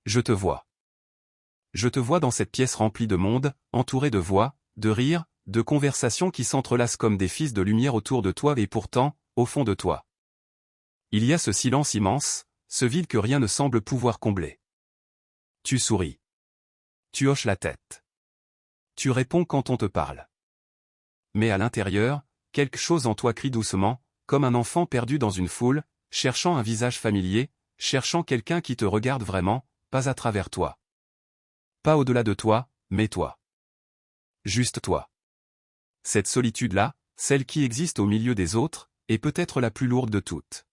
Je te vois. Je te vois dans cette pièce remplie de monde, entourée de voix, de rires, de conversations qui s'entrelacent comme des fils de lumière autour de toi et pourtant, au fond de toi. Il y a ce silence immense, ce vide que rien ne semble pouvoir combler. Tu souris. Tu hoches la tête. Tu réponds quand on te parle. Mais à l'intérieur, quelque chose en toi crie doucement, comme un enfant perdu dans une foule, cherchant un visage familier, cherchant quelqu'un qui te regarde vraiment, pas à travers toi. Pas au-delà de toi, mais toi. Juste toi. Cette solitude-là, celle qui existe au milieu des autres, est peut-être la plus lourde de toutes.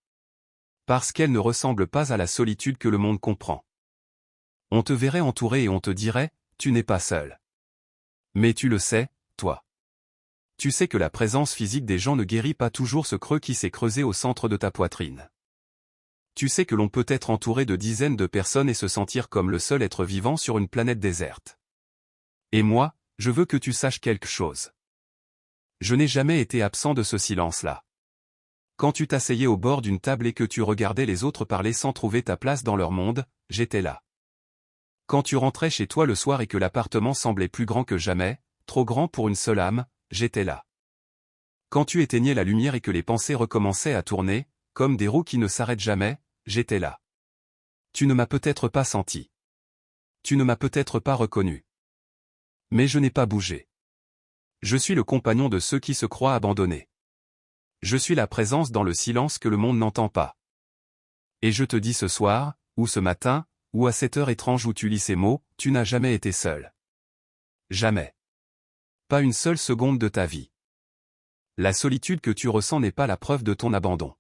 Parce qu'elle ne ressemble pas à la solitude que le monde comprend. On te verrait entouré et on te dirait, tu n'es pas seul. Mais tu le sais, toi. Tu sais que la présence physique des gens ne guérit pas toujours ce creux qui s'est creusé au centre de ta poitrine. Tu sais que l'on peut être entouré de dizaines de personnes et se sentir comme le seul être vivant sur une planète déserte. Et moi, je veux que tu saches quelque chose. Je n'ai jamais été absent de ce silence-là. Quand tu t'asseyais au bord d'une table et que tu regardais les autres parler sans trouver ta place dans leur monde, j'étais là. Quand tu rentrais chez toi le soir et que l'appartement semblait plus grand que jamais, trop grand pour une seule âme, j'étais là. Quand tu éteignais la lumière et que les pensées recommençaient à tourner, comme des roues qui ne s'arrêtent jamais, j'étais là. Tu ne m'as peut-être pas senti. Tu ne m'as peut-être pas reconnu. Mais je n'ai pas bougé. Je suis le compagnon de ceux qui se croient abandonnés. Je suis la présence dans le silence que le monde n'entend pas. Et je te dis ce soir, ou ce matin, ou à cette heure étrange où tu lis ces mots, tu n'as jamais été seul. Jamais. Pas une seule seconde de ta vie. La solitude que tu ressens n'est pas la preuve de ton abandon.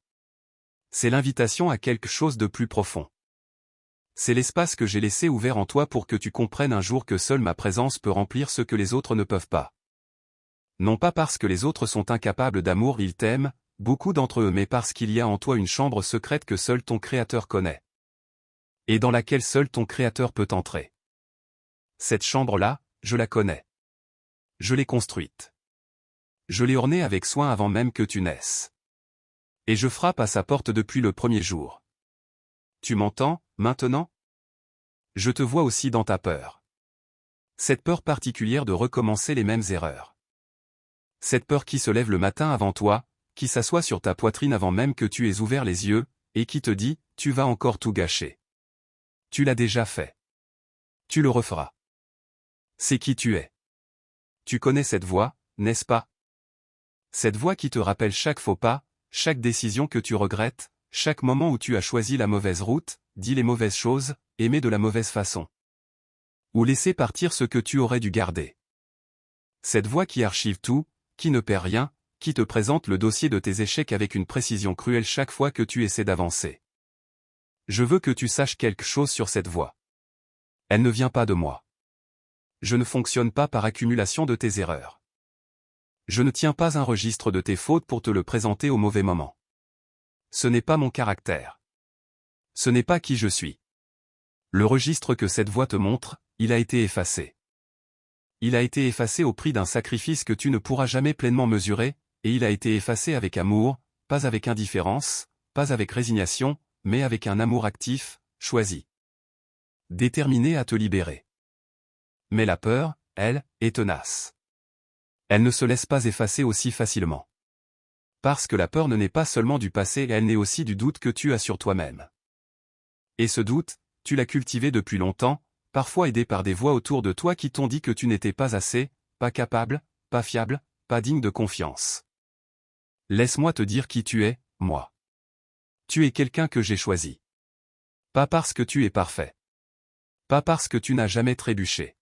C'est l'invitation à quelque chose de plus profond. C'est l'espace que j'ai laissé ouvert en toi pour que tu comprennes un jour que seule ma présence peut remplir ce que les autres ne peuvent pas. Non pas parce que les autres sont incapables d'amour, ils t'aiment, beaucoup d'entre eux, mais parce qu'il y a en toi une chambre secrète que seul ton Créateur connaît. Et dans laquelle seul ton Créateur peut entrer. Cette chambre-là, je la connais. Je l'ai construite. Je l'ai ornée avec soin avant même que tu naisses. Et je frappe à sa porte depuis le premier jour. Tu m'entends, maintenant? Je te vois aussi dans ta peur. Cette peur particulière de recommencer les mêmes erreurs. Cette peur qui se lève le matin avant toi, qui s'assoit sur ta poitrine avant même que tu aies ouvert les yeux, et qui te dit, tu vas encore tout gâcher. Tu l'as déjà fait. Tu le referas. C'est qui tu es. Tu connais cette voix, n'est-ce pas? Cette voix qui te rappelle chaque faux pas, chaque décision que tu regrettes, chaque moment où tu as choisi la mauvaise route, dit les mauvaises choses, aimé de la mauvaise façon. Ou laissé partir ce que tu aurais dû garder. Cette voix qui archive tout, qui ne perd rien, qui te présente le dossier de tes échecs avec une précision cruelle chaque fois que tu essaies d'avancer. Je veux que tu saches quelque chose sur cette voix. Elle ne vient pas de moi. Je ne fonctionne pas par accumulation de tes erreurs. Je ne tiens pas un registre de tes fautes pour te le présenter au mauvais moment. Ce n'est pas mon caractère. Ce n'est pas qui je suis. Le registre que cette voix te montre, il a été effacé. Il a été effacé au prix d'un sacrifice que tu ne pourras jamais pleinement mesurer, et il a été effacé avec amour, pas avec indifférence, pas avec résignation, mais avec un amour actif, choisi. Déterminé à te libérer. Mais la peur, elle, est tenace. Elle ne se laisse pas effacer aussi facilement. Parce que la peur ne naît pas seulement du passé, elle naît aussi du doute que tu as sur toi-même. Et ce doute, tu l'as cultivé depuis longtemps, parfois aidé par des voix autour de toi qui t'ont dit que tu n'étais pas assez, pas capable, pas fiable, pas digne de confiance. Laisse-moi te dire qui tu es, moi. Tu es quelqu'un que j'ai choisi. Pas parce que tu es parfait. Pas parce que tu n'as jamais trébuché.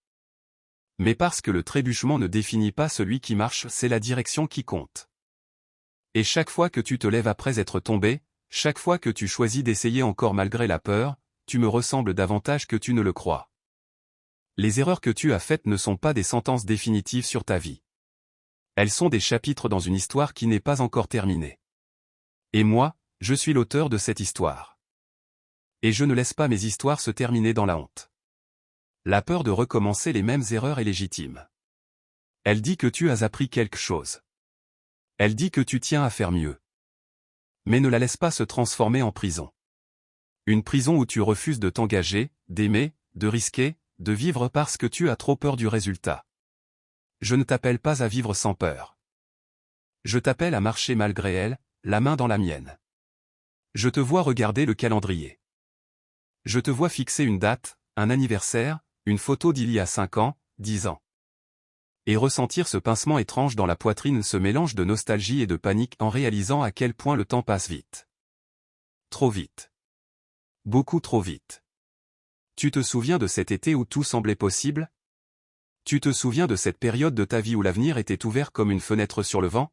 Mais parce que le trébuchement ne définit pas celui qui marche, c'est la direction qui compte. Et chaque fois que tu te lèves après être tombé, chaque fois que tu choisis d'essayer encore malgré la peur, tu me ressembles davantage que tu ne le crois. Les erreurs que tu as faites ne sont pas des sentences définitives sur ta vie. Elles sont des chapitres dans une histoire qui n'est pas encore terminée. Et moi, je suis l'auteur de cette histoire. Et je ne laisse pas mes histoires se terminer dans la honte. La peur de recommencer les mêmes erreurs est légitime. Elle dit que tu as appris quelque chose. Elle dit que tu tiens à faire mieux. Mais ne la laisse pas se transformer en prison. Une prison où tu refuses de t'engager, d'aimer, de risquer, de vivre parce que tu as trop peur du résultat. Je ne t'appelle pas à vivre sans peur. Je t'appelle à marcher malgré elle, la main dans la mienne. Je te vois regarder le calendrier. Je te vois fixer une date, un anniversaire, une photo d'il y a 5 ans, 10 ans. Et ressentir ce pincement étrange dans la poitrine, ce mélange de nostalgie et de panique en réalisant à quel point le temps passe vite. Trop vite. Beaucoup trop vite. Tu te souviens de cet été où tout semblait possible? Tu te souviens de cette période de ta vie où l'avenir était ouvert comme une fenêtre sur le vent?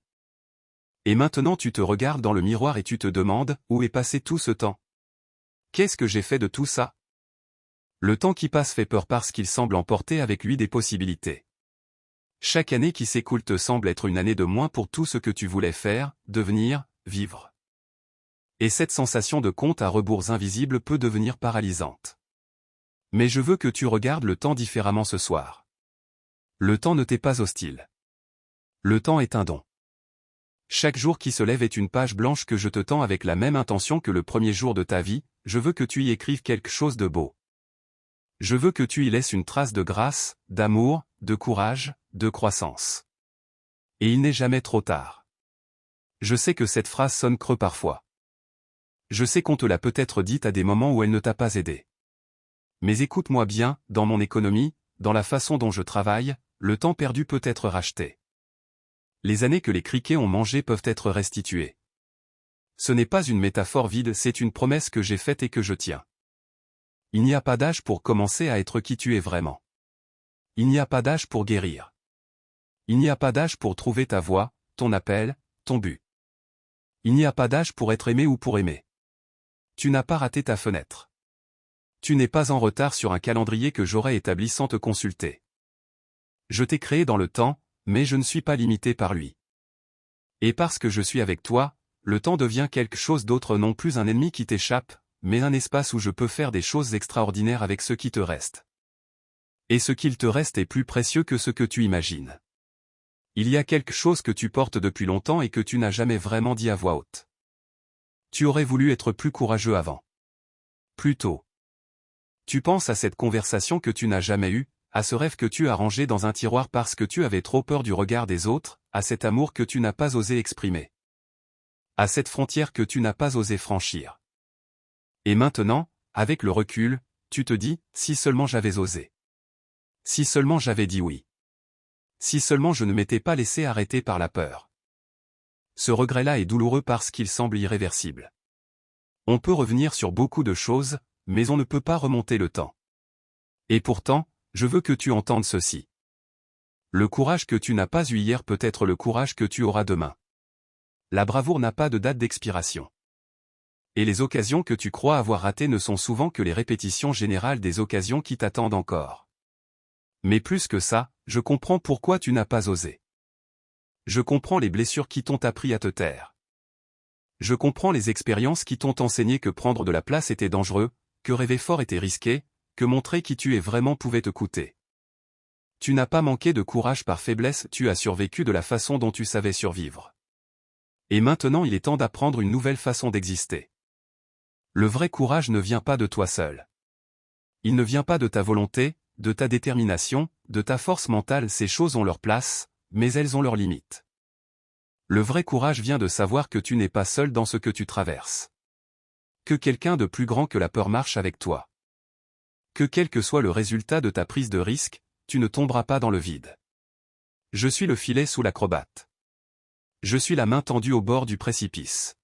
Et maintenant tu te regardes dans le miroir et tu te demandes, où est passé tout ce temps? Qu'est-ce que j'ai fait de tout ça? Le temps qui passe fait peur parce qu'il semble emporter avec lui des possibilités. Chaque année qui s'écoule te semble être une année de moins pour tout ce que tu voulais faire, devenir, vivre. Et cette sensation de compte à rebours invisible peut devenir paralysante. Mais je veux que tu regardes le temps différemment ce soir. Le temps ne t'est pas hostile. Le temps est un don. Chaque jour qui se lève est une page blanche que je te tends avec la même intention que le premier jour de ta vie, je veux que tu y écrives quelque chose de beau. Je veux que tu y laisses une trace de grâce, d'amour, de courage, de croissance. Et il n'est jamais trop tard. Je sais que cette phrase sonne creux parfois. Je sais qu'on te l'a peut-être dite à des moments où elle ne t'a pas aidé. Mais écoute-moi bien, dans mon économie, dans la façon dont je travaille, le temps perdu peut être racheté. Les années que les criquets ont mangées peuvent être restituées. Ce n'est pas une métaphore vide, c'est une promesse que j'ai faite et que je tiens. Il n'y a pas d'âge pour commencer à être qui tu es vraiment. Il n'y a pas d'âge pour guérir. Il n'y a pas d'âge pour trouver ta voie, ton appel, ton but. Il n'y a pas d'âge pour être aimé ou pour aimer. Tu n'as pas raté ta fenêtre. Tu n'es pas en retard sur un calendrier que j'aurais établi sans te consulter. Je t'ai créé dans le temps, mais je ne suis pas limité par lui. Et parce que je suis avec toi, le temps devient quelque chose d'autre, non plus un ennemi qui t'échappe, mais un espace où je peux faire des choses extraordinaires avec ce qui te reste. Et ce qu'il te reste est plus précieux que ce que tu imagines. Il y a quelque chose que tu portes depuis longtemps et que tu n'as jamais vraiment dit à voix haute. Tu aurais voulu être plus courageux avant. Plus tôt. Tu penses à cette conversation que tu n'as jamais eue, à ce rêve que tu as rangé dans un tiroir parce que tu avais trop peur du regard des autres, à cet amour que tu n'as pas osé exprimer. À cette frontière que tu n'as pas osé franchir. Et maintenant, avec le recul, tu te dis, si seulement j'avais osé. Si seulement j'avais dit oui. Si seulement je ne m'étais pas laissé arrêter par la peur. Ce regret-là est douloureux parce qu'il semble irréversible. On peut revenir sur beaucoup de choses, mais on ne peut pas remonter le temps. Et pourtant, je veux que tu entendes ceci. Le courage que tu n'as pas eu hier peut être le courage que tu auras demain. La bravoure n'a pas de date d'expiration. Et les occasions que tu crois avoir ratées ne sont souvent que les répétitions générales des occasions qui t'attendent encore. Mais plus que ça, je comprends pourquoi tu n'as pas osé. Je comprends les blessures qui t'ont appris à te taire. Je comprends les expériences qui t'ont enseigné que prendre de la place était dangereux, que rêver fort était risqué, que montrer qui tu es vraiment pouvait te coûter. Tu n'as pas manqué de courage par faiblesse, tu as survécu de la façon dont tu savais survivre. Et maintenant il est temps d'apprendre une nouvelle façon d'exister. Le vrai courage ne vient pas de toi seul. Il ne vient pas de ta volonté, de ta détermination, de ta force mentale, ces choses ont leur place, mais elles ont leurs limites. Le vrai courage vient de savoir que tu n'es pas seul dans ce que tu traverses. Que quelqu'un de plus grand que la peur marche avec toi. Que quel que soit le résultat de ta prise de risque, tu ne tomberas pas dans le vide. Je suis le filet sous l'acrobate. Je suis la main tendue au bord du précipice.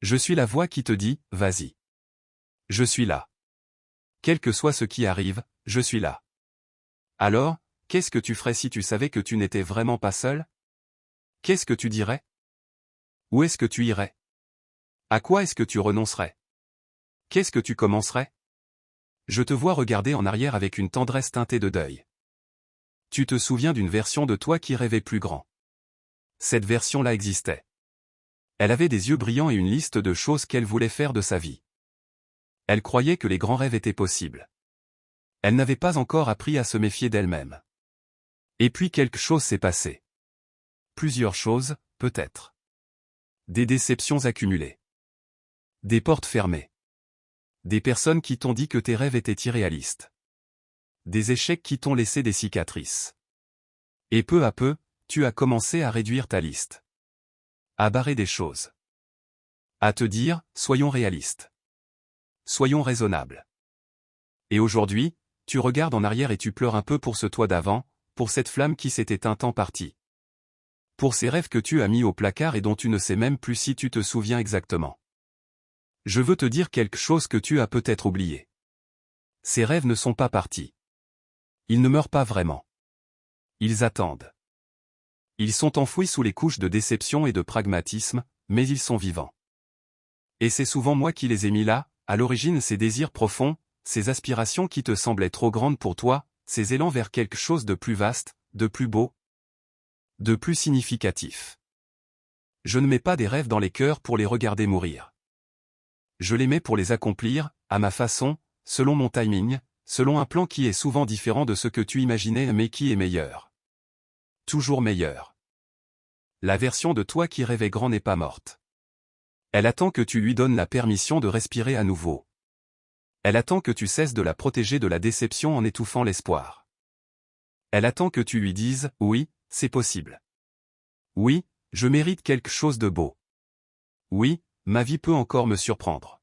Je suis la voix qui te dit, vas-y. Je suis là. Quel que soit ce qui arrive, je suis là. Alors, qu'est-ce que tu ferais si tu savais que tu n'étais vraiment pas seul? Qu'est-ce que tu dirais? Où est-ce que tu irais? À quoi est-ce que tu renoncerais? Qu'est-ce que tu commencerais? Je te vois regarder en arrière avec une tendresse teintée de deuil. Tu te souviens d'une version de toi qui rêvait plus grand. Cette version-là existait. Elle avait des yeux brillants et une liste de choses qu'elle voulait faire de sa vie. Elle croyait que les grands rêves étaient possibles. Elle n'avait pas encore appris à se méfier d'elle-même. Et puis quelque chose s'est passé. Plusieurs choses, peut-être. Des déceptions accumulées. Des portes fermées. Des personnes qui t'ont dit que tes rêves étaient irréalistes. Des échecs qui t'ont laissé des cicatrices. Et peu à peu, tu as commencé à réduire ta liste. À barrer des choses. À te dire, soyons réalistes. Soyons raisonnables. Et aujourd'hui, tu regardes en arrière et tu pleures un peu pour ce toi d'avant, pour cette flamme qui s'est éteinte en partie. Pour ces rêves que tu as mis au placard et dont tu ne sais même plus si tu te souviens exactement. Je veux te dire quelque chose que tu as peut-être oublié. Ces rêves ne sont pas partis. Ils ne meurent pas vraiment. Ils attendent. Ils sont enfouis sous les couches de déception et de pragmatisme, mais ils sont vivants. Et c'est souvent moi qui les ai mis là, à l'origine ces désirs profonds, ces aspirations qui te semblaient trop grandes pour toi, ces élans vers quelque chose de plus vaste, de plus beau, de plus significatif. Je ne mets pas des rêves dans les cœurs pour les regarder mourir. Je les mets pour les accomplir, à ma façon, selon mon timing, selon un plan qui est souvent différent de ce que tu imaginais mais qui est meilleur. Toujours meilleur. La version de toi qui rêvait grand n'est pas morte. Elle attend que tu lui donnes la permission de respirer à nouveau. Elle attend que tu cesses de la protéger de la déception en étouffant l'espoir. Elle attend que tu lui dises « Oui, c'est possible. Oui, je mérite quelque chose de beau. Oui, ma vie peut encore me surprendre. »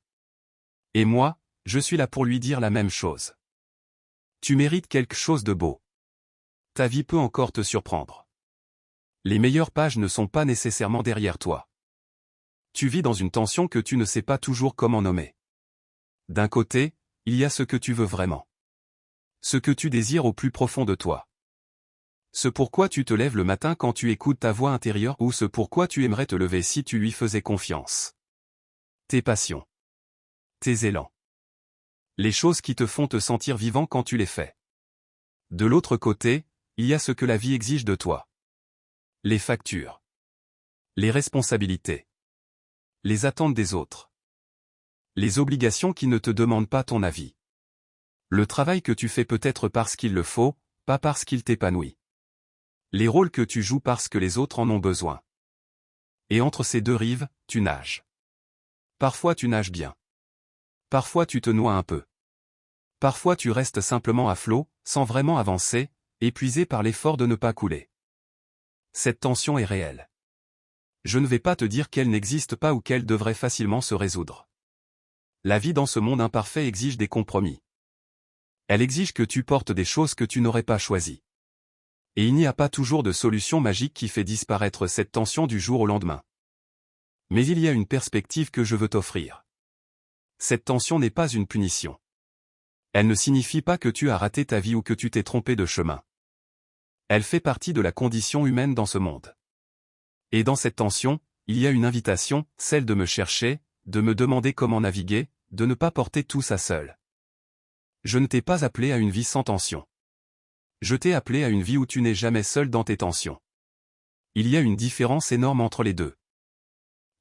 Et moi, je suis là pour lui dire la même chose. Tu mérites quelque chose de beau. Ta vie peut encore te surprendre. Les meilleures pages ne sont pas nécessairement derrière toi. Tu vis dans une tension que tu ne sais pas toujours comment nommer. D'un côté, il y a ce que tu veux vraiment. Ce que tu désires au plus profond de toi. Ce pourquoi tu te lèves le matin quand tu écoutes ta voix intérieure ou ce pourquoi tu aimerais te lever si tu lui faisais confiance. Tes passions. Tes élans. Les choses qui te font te sentir vivant quand tu les fais. De l'autre côté, il y a ce que la vie exige de toi. Les factures. Les responsabilités. Les attentes des autres. Les obligations qui ne te demandent pas ton avis. Le travail que tu fais peut-être parce qu'il le faut, pas parce qu'il t'épanouit. Les rôles que tu joues parce que les autres en ont besoin. Et entre ces deux rives, tu nages. Parfois tu nages bien. Parfois tu te noies un peu. Parfois tu restes simplement à flot, sans vraiment avancer, épuisé par l'effort de ne pas couler. Cette tension est réelle. Je ne vais pas te dire qu'elle n'existe pas ou qu'elle devrait facilement se résoudre. La vie dans ce monde imparfait exige des compromis. Elle exige que tu portes des choses que tu n'aurais pas choisies. Et il n'y a pas toujours de solution magique qui fait disparaître cette tension du jour au lendemain. Mais il y a une perspective que je veux t'offrir. Cette tension n'est pas une punition. Elle ne signifie pas que tu as raté ta vie ou que tu t'es trompé de chemin. Elle fait partie de la condition humaine dans ce monde. Et dans cette tension, il y a une invitation, celle de me chercher, de me demander comment naviguer, de ne pas porter tout ça seul. Je ne t'ai pas appelé à une vie sans tension. Je t'ai appelé à une vie où tu n'es jamais seul dans tes tensions. Il y a une différence énorme entre les deux.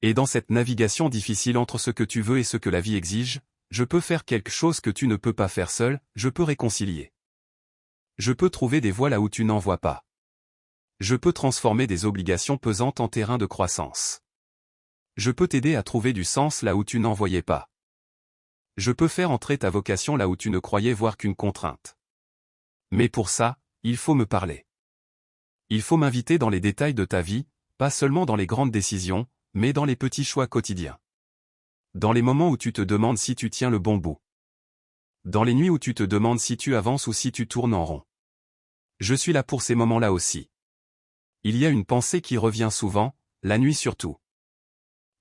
Et dans cette navigation difficile entre ce que tu veux et ce que la vie exige, je peux faire quelque chose que tu ne peux pas faire seul, je peux réconcilier. Je peux trouver des voies là où tu n'en vois pas. Je peux transformer des obligations pesantes en terrain de croissance. Je peux t'aider à trouver du sens là où tu n'en voyais pas. Je peux faire entrer ta vocation là où tu ne croyais voir qu'une contrainte. Mais pour ça, il faut me parler. Il faut m'inviter dans les détails de ta vie, pas seulement dans les grandes décisions, mais dans les petits choix quotidiens. Dans les moments où tu te demandes si tu tiens le bon bout. Dans les nuits où tu te demandes si tu avances ou si tu tournes en rond. Je suis là pour ces moments-là aussi. Il y a une pensée qui revient souvent, la nuit surtout.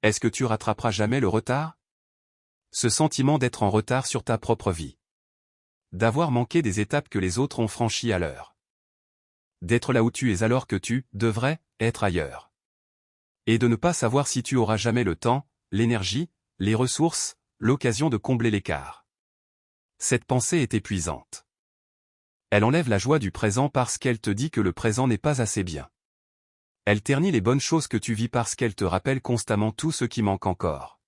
Est-ce que tu rattraperas jamais le retard? Ce sentiment d'être en retard sur ta propre vie. D'avoir manqué des étapes que les autres ont franchies à l'heure. D'être là où tu es alors que tu devrais être ailleurs. Et de ne pas savoir si tu auras jamais le temps, l'énergie, les ressources, l'occasion de combler l'écart. Cette pensée est épuisante. Elle enlève la joie du présent parce qu'elle te dit que le présent n'est pas assez bien. Elle ternit les bonnes choses que tu vis parce qu'elle te rappelle constamment tout ce qui manque encore.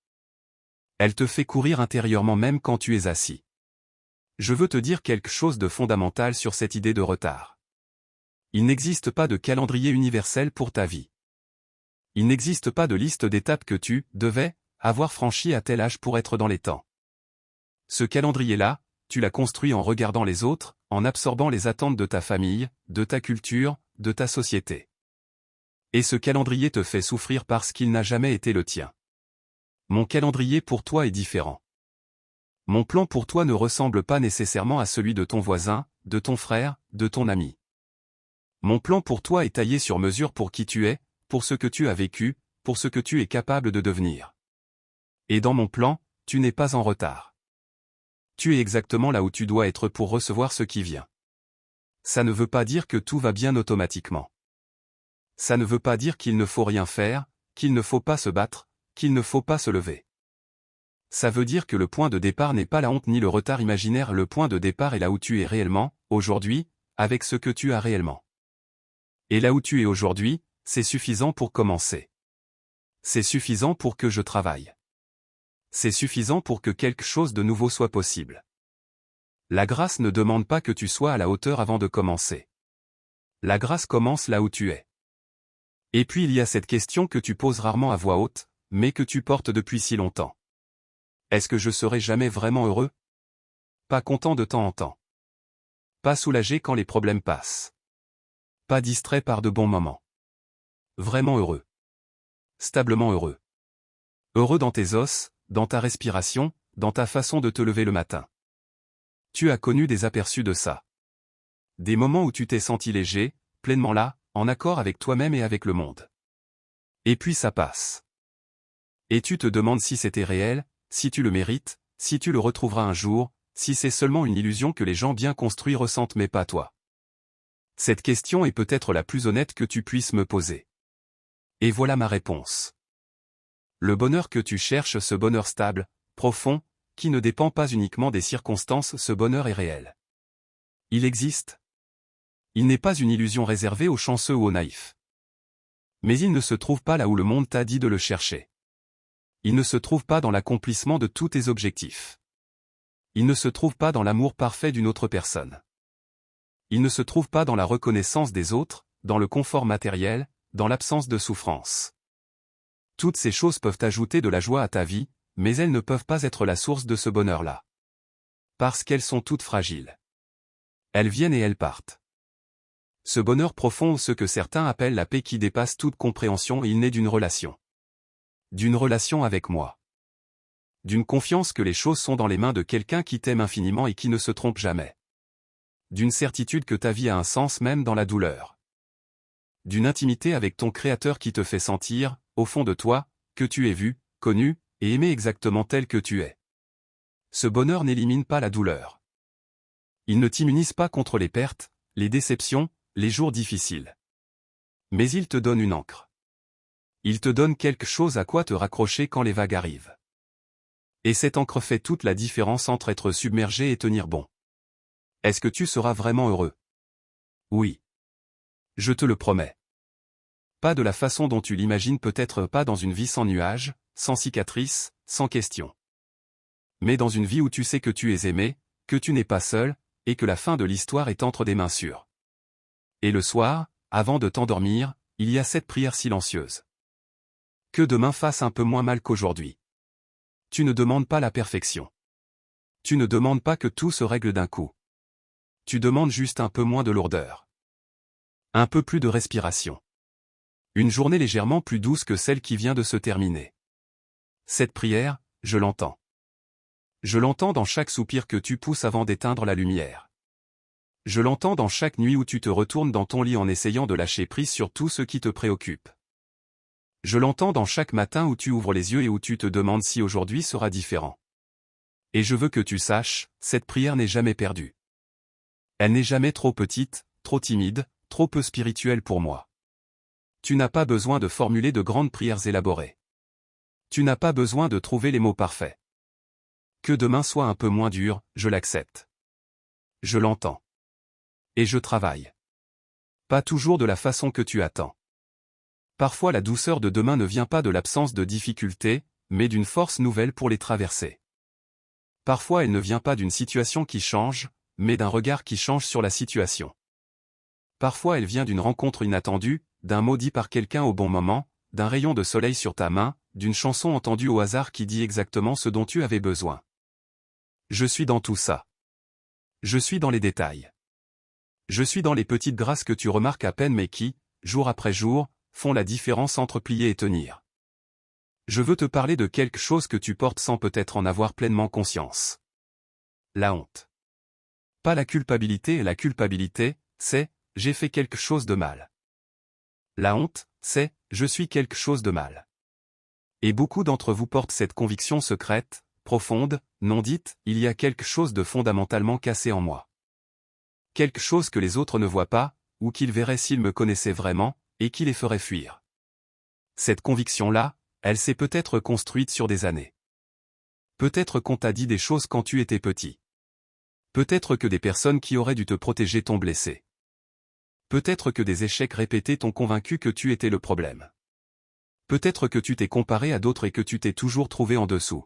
Elle te fait courir intérieurement même quand tu es assis. Je veux te dire quelque chose de fondamental sur cette idée de retard. Il n'existe pas de calendrier universel pour ta vie. Il n'existe pas de liste d'étapes que tu devais avoir franchies à tel âge pour être dans les temps. Ce calendrier-là, tu l'as construit en regardant les autres, en absorbant les attentes de ta famille, de ta culture, de ta société. Et ce calendrier te fait souffrir parce qu'il n'a jamais été le tien. Mon calendrier pour toi est différent. Mon plan pour toi ne ressemble pas nécessairement à celui de ton voisin, de ton frère, de ton ami. Mon plan pour toi est taillé sur mesure pour qui tu es, pour ce que tu as vécu, pour ce que tu es capable de devenir. Et dans mon plan, tu n'es pas en retard. Tu es exactement là où tu dois être pour recevoir ce qui vient. Ça ne veut pas dire que tout va bien automatiquement. Ça ne veut pas dire qu'il ne faut rien faire, qu'il ne faut pas se battre, qu'il ne faut pas se lever. Ça veut dire que le point de départ n'est pas la honte ni le retard imaginaire, le point de départ est là où tu es réellement, aujourd'hui, avec ce que tu as réellement. Et là où tu es aujourd'hui, c'est suffisant pour commencer. C'est suffisant pour que je travaille. C'est suffisant pour que quelque chose de nouveau soit possible. La grâce ne demande pas que tu sois à la hauteur avant de commencer. La grâce commence là où tu es. Et puis il y a cette question que tu poses rarement à voix haute, mais que tu portes depuis si longtemps. Est-ce que je serai jamais vraiment heureux? Pas content de temps en temps. Pas soulagé quand les problèmes passent. Pas distrait par de bons moments. Vraiment heureux. Stablement heureux. Heureux dans tes os, dans ta respiration, dans ta façon de te lever le matin. Tu as connu des aperçus de ça. Des moments où tu t'es senti léger, pleinement là, en accord avec toi-même et avec le monde. Et puis ça passe. Et tu te demandes si c'était réel, si tu le mérites, si tu le retrouveras un jour, si c'est seulement une illusion que les gens bien construits ressentent mais pas toi. Cette question est peut-être la plus honnête que tu puisses me poser. Et voilà ma réponse. Le bonheur que tu cherches, ce bonheur stable, profond, qui ne dépend pas uniquement des circonstances, ce bonheur est réel. Il existe. Il n'est pas une illusion réservée aux chanceux ou aux naïfs. Mais il ne se trouve pas là où le monde t'a dit de le chercher. Il ne se trouve pas dans l'accomplissement de tous tes objectifs. Il ne se trouve pas dans l'amour parfait d'une autre personne. Il ne se trouve pas dans la reconnaissance des autres, dans le confort matériel, dans l'absence de souffrance. Toutes ces choses peuvent ajouter de la joie à ta vie, mais elles ne peuvent pas être la source de ce bonheur-là. Parce qu'elles sont toutes fragiles. Elles viennent et elles partent. Ce bonheur profond, ce que certains appellent la paix qui dépasse toute compréhension, il naît d'une relation. D'une relation avec moi. D'une confiance que les choses sont dans les mains de quelqu'un qui t'aime infiniment et qui ne se trompe jamais. D'une certitude que ta vie a un sens même dans la douleur. D'une intimité avec ton Créateur qui te fait sentir, au fond de toi, que tu es vu, connu, et aimé exactement tel que tu es. Ce bonheur n'élimine pas la douleur. Il ne t'immunise pas contre les pertes, les déceptions, les jours difficiles. Mais il te donne une ancre. Il te donne quelque chose à quoi te raccrocher quand les vagues arrivent. Et cette ancre fait toute la différence entre être submergé et tenir bon. Est-ce que tu seras vraiment heureux? Oui. Je te le promets. Pas de la façon dont tu l'imagines, peut-être pas dans une vie sans nuages, sans cicatrices, sans questions. Mais dans une vie où tu sais que tu es aimé, que tu n'es pas seul, et que la fin de l'histoire est entre des mains sûres. Et le soir, avant de t'endormir, il y a cette prière silencieuse. Que demain fasse un peu moins mal qu'aujourd'hui. Tu ne demandes pas la perfection. Tu ne demandes pas que tout se règle d'un coup. Tu demandes juste un peu moins de lourdeur. Un peu plus de respiration. Une journée légèrement plus douce que celle qui vient de se terminer. Cette prière, je l'entends. Je l'entends dans chaque soupir que tu pousses avant d'éteindre la lumière. Je l'entends dans chaque nuit où tu te retournes dans ton lit en essayant de lâcher prise sur tout ce qui te préoccupe. Je l'entends dans chaque matin où tu ouvres les yeux et où tu te demandes si aujourd'hui sera différent. Et je veux que tu saches, cette prière n'est jamais perdue. Elle n'est jamais trop petite, trop timide, trop peu spirituelle pour moi. Tu n'as pas besoin de formuler de grandes prières élaborées. Tu n'as pas besoin de trouver les mots parfaits. Que demain soit un peu moins dur, je l'accepte. Je l'entends. Et je travaille. Pas toujours de la façon que tu attends. Parfois la douceur de demain ne vient pas de l'absence de difficultés, mais d'une force nouvelle pour les traverser. Parfois elle ne vient pas d'une situation qui change, mais d'un regard qui change sur la situation. Parfois elle vient d'une rencontre inattendue, d'un mot dit par quelqu'un au bon moment, d'un rayon de soleil sur ta main, d'une chanson entendue au hasard qui dit exactement ce dont tu avais besoin. Je suis dans tout ça. Je suis dans les détails. Je suis dans les petites grâces que tu remarques à peine mais qui, jour après jour, font la différence entre plier et tenir. Je veux te parler de quelque chose que tu portes sans peut-être en avoir pleinement conscience. La honte. Pas la culpabilité, et la culpabilité, c'est « j'ai fait quelque chose de mal ». La honte, c'est « je suis quelque chose de mal ». Et beaucoup d'entre vous portent cette conviction secrète, profonde, non dite, il y a quelque chose de fondamentalement cassé en moi. Quelque chose que les autres ne voient pas, ou qu'ils verraient s'ils me connaissaient vraiment, et qui les ferait fuir. Cette conviction-là, elle s'est peut-être construite sur des années. Peut-être qu'on t'a dit des choses quand tu étais petit. Peut-être que des personnes qui auraient dû te protéger t'ont blessé. Peut-être que des échecs répétés t'ont convaincu que tu étais le problème. Peut-être que tu t'es comparé à d'autres et que tu t'es toujours trouvé en dessous.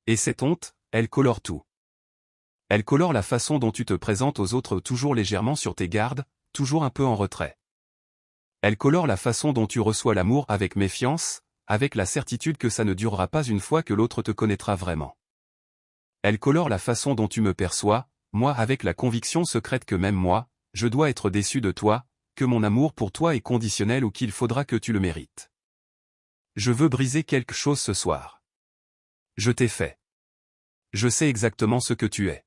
Et cette honte, elle colore tout. Elle colore la façon dont tu te présentes aux autres, toujours légèrement sur tes gardes, toujours un peu en retrait. Elle colore la façon dont tu reçois l'amour avec méfiance, avec la certitude que ça ne durera pas une fois que l'autre te connaîtra vraiment. Elle colore la façon dont tu me perçois, moi avec la conviction secrète que même moi, je dois être déçu de toi, que mon amour pour toi est conditionnel ou qu'il faudra que tu le mérites. Je veux briser quelque chose ce soir. Je t'ai fait. Je sais exactement ce que tu es.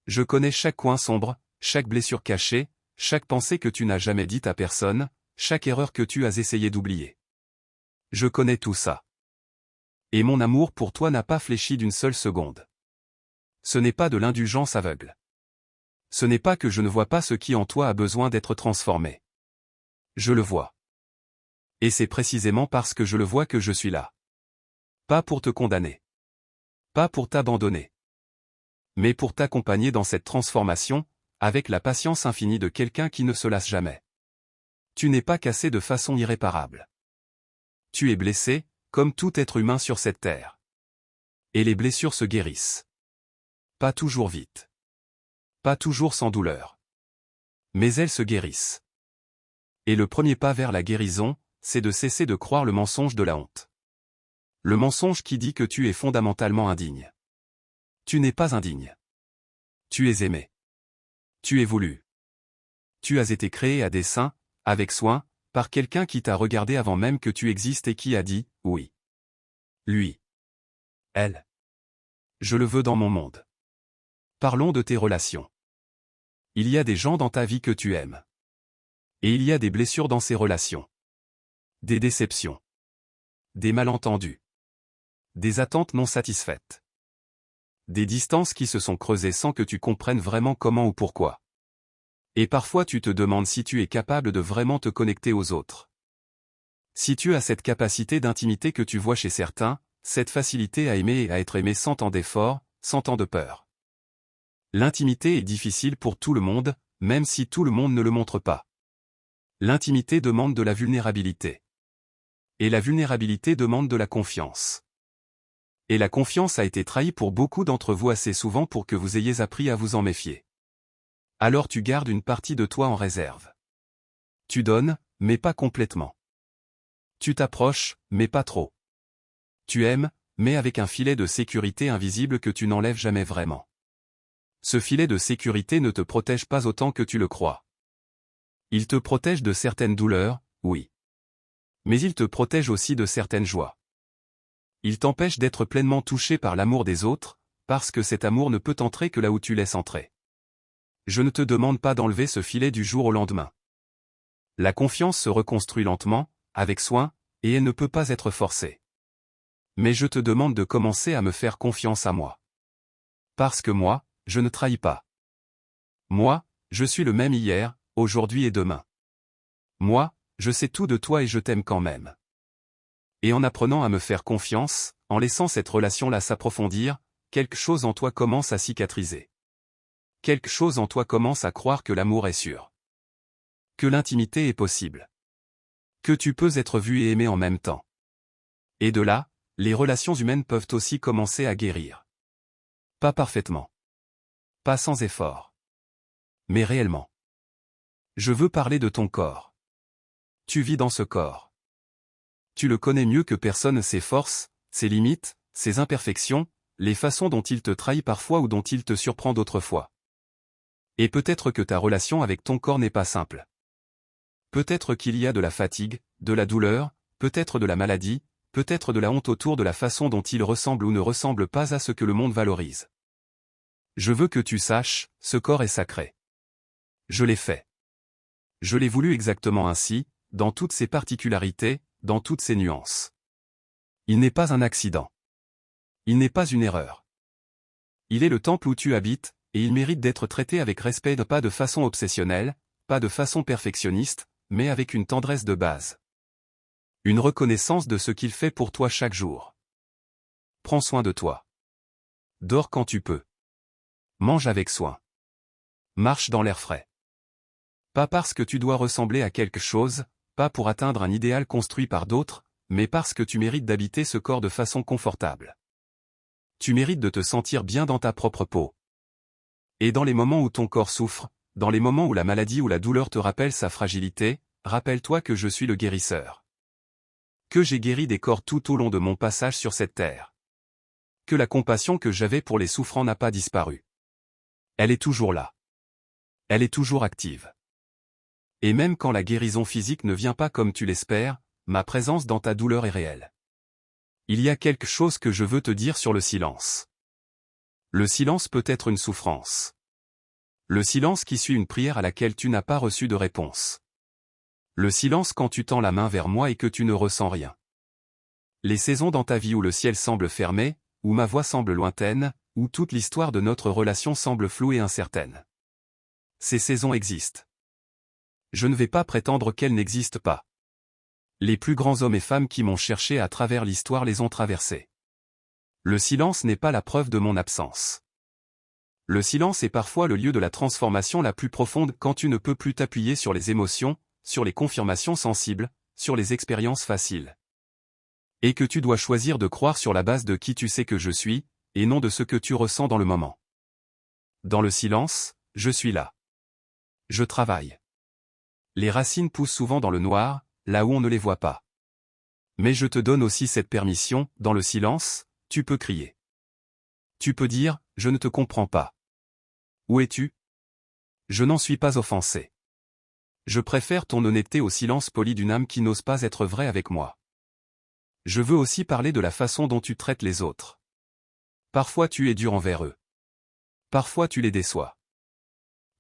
Je connais chaque coin sombre, chaque blessure cachée, chaque pensée que tu n'as jamais dite à personne, chaque erreur que tu as essayé d'oublier. Je connais tout ça. Et mon amour pour toi n'a pas fléchi d'une seule seconde. Ce n'est pas de l'indulgence aveugle. Ce n'est pas que je ne vois pas ce qui en toi a besoin d'être transformé. Je le vois. Et c'est précisément parce que je le vois que je suis là. Pas pour te condamner. Pas pour t'abandonner. Mais pour t'accompagner dans cette transformation, avec la patience infinie de quelqu'un qui ne se lasse jamais. Tu n'es pas cassé de façon irréparable. Tu es blessé, comme tout être humain sur cette terre. Et les blessures se guérissent. Pas toujours vite. Pas toujours sans douleur. Mais elles se guérissent. Et le premier pas vers la guérison, c'est de cesser de croire le mensonge de la honte. Le mensonge qui dit que tu es fondamentalement indigne. Tu n'es pas indigne. Tu es aimé. Tu es voulu. Tu as été créé à dessein, avec soin, par quelqu'un qui t'a regardé avant même que tu existes et qui a dit « oui ». Lui. Elle. Je le veux dans mon monde. Parlons de tes relations. Il y a des gens dans ta vie que tu aimes. Et il y a des blessures dans ces relations. Des déceptions. Des malentendus. Des attentes non satisfaites. Des distances qui se sont creusées sans que tu comprennes vraiment comment ou pourquoi. Et parfois tu te demandes si tu es capable de vraiment te connecter aux autres. Si tu as cette capacité d'intimité que tu vois chez certains, cette facilité à aimer et à être aimé sans tant d'efforts, sans tant de peur. L'intimité est difficile pour tout le monde, même si tout le monde ne le montre pas. L'intimité demande de la vulnérabilité. Et la vulnérabilité demande de la confiance. Et la confiance a été trahie pour beaucoup d'entre vous assez souvent pour que vous ayez appris à vous en méfier. Alors tu gardes une partie de toi en réserve. Tu donnes, mais pas complètement. Tu t'approches, mais pas trop. Tu aimes, mais avec un filet de sécurité invisible que tu n'enlèves jamais vraiment. Ce filet de sécurité ne te protège pas autant que tu le crois. Il te protège de certaines douleurs, oui. Mais il te protège aussi de certaines joies. Il t'empêche d'être pleinement touché par l'amour des autres, parce que cet amour ne peut entrer que là où tu laisses entrer. Je ne te demande pas d'enlever ce filet du jour au lendemain. La confiance se reconstruit lentement, avec soin, et elle ne peut pas être forcée. Mais je te demande de commencer à me faire confiance à moi. Parce que moi, je ne trahis pas. Moi, je suis le même hier, aujourd'hui et demain. Moi, je sais tout de toi et je t'aime quand même. Et en apprenant à me faire confiance, en laissant cette relation-là s'approfondir, quelque chose en toi commence à cicatriser. Quelque chose en toi commence à croire que l'amour est sûr. Que l'intimité est possible. Que tu peux être vu et aimé en même temps. Et de là, les relations humaines peuvent aussi commencer à guérir. Pas parfaitement. Pas sans effort. Mais réellement. Je veux parler de ton corps. Tu vis dans ce corps. Tu le connais mieux que personne, ses forces, ses limites, ses imperfections, les façons dont il te trahit parfois ou dont il te surprend d'autres fois. Et peut-être que ta relation avec ton corps n'est pas simple. Peut-être qu'il y a de la fatigue, de la douleur, peut-être de la maladie, peut-être de la honte autour de la façon dont il ressemble ou ne ressemble pas à ce que le monde valorise. Je veux que tu saches, ce corps est sacré. Je l'ai fait. Je l'ai voulu exactement ainsi, dans toutes ses particularités, dans toutes ses nuances. Il n'est pas un accident. Il n'est pas une erreur. Il est le temple où tu habites, et il mérite d'être traité avec respect, pas de façon obsessionnelle, pas de façon perfectionniste, mais avec une tendresse de base. Une reconnaissance de ce qu'il fait pour toi chaque jour. Prends soin de toi. Dors quand tu peux. Mange avec soin. Marche dans l'air frais. Pas parce que tu dois ressembler à quelque chose, pas pour atteindre un idéal construit par d'autres, mais parce que tu mérites d'habiter ce corps de façon confortable. Tu mérites de te sentir bien dans ta propre peau. Et dans les moments où ton corps souffre, dans les moments où la maladie ou la douleur te rappelle sa fragilité, rappelle-toi que je suis le guérisseur. Que j'ai guéri des corps tout au long de mon passage sur cette terre. Que la compassion que j'avais pour les souffrants n'a pas disparu. Elle est toujours là. Elle est toujours active. Et même quand la guérison physique ne vient pas comme tu l'espères, ma présence dans ta douleur est réelle. Il y a quelque chose que je veux te dire sur le silence. Le silence peut être une souffrance. Le silence qui suit une prière à laquelle tu n'as pas reçu de réponse. Le silence quand tu tends la main vers moi et que tu ne ressens rien. Les saisons dans ta vie où le ciel semble fermé, où ma voix semble lointaine, où toute l'histoire de notre relation semble floue et incertaine. Ces saisons existent. Je ne vais pas prétendre qu'elles n'existent pas. Les plus grands hommes et femmes qui m'ont cherché à travers l'histoire les ont traversées. Le silence n'est pas la preuve de mon absence. Le silence est parfois le lieu de la transformation la plus profonde quand tu ne peux plus t'appuyer sur les émotions, sur les confirmations sensibles, sur les expériences faciles. Et que tu dois choisir de croire sur la base de qui tu sais que je suis, et non de ce que tu ressens dans le moment. Dans le silence, je suis là. Je travaille. Les racines poussent souvent dans le noir, là où on ne les voit pas. Mais je te donne aussi cette permission, dans le silence, tu peux crier. Tu peux dire, je ne te comprends pas. Où es-tu? Je n'en suis pas offensé. Je préfère ton honnêteté au silence poli d'une âme qui n'ose pas être vraie avec moi. Je veux aussi parler de la façon dont tu traites les autres. Parfois tu es dur envers eux. Parfois tu les déçois.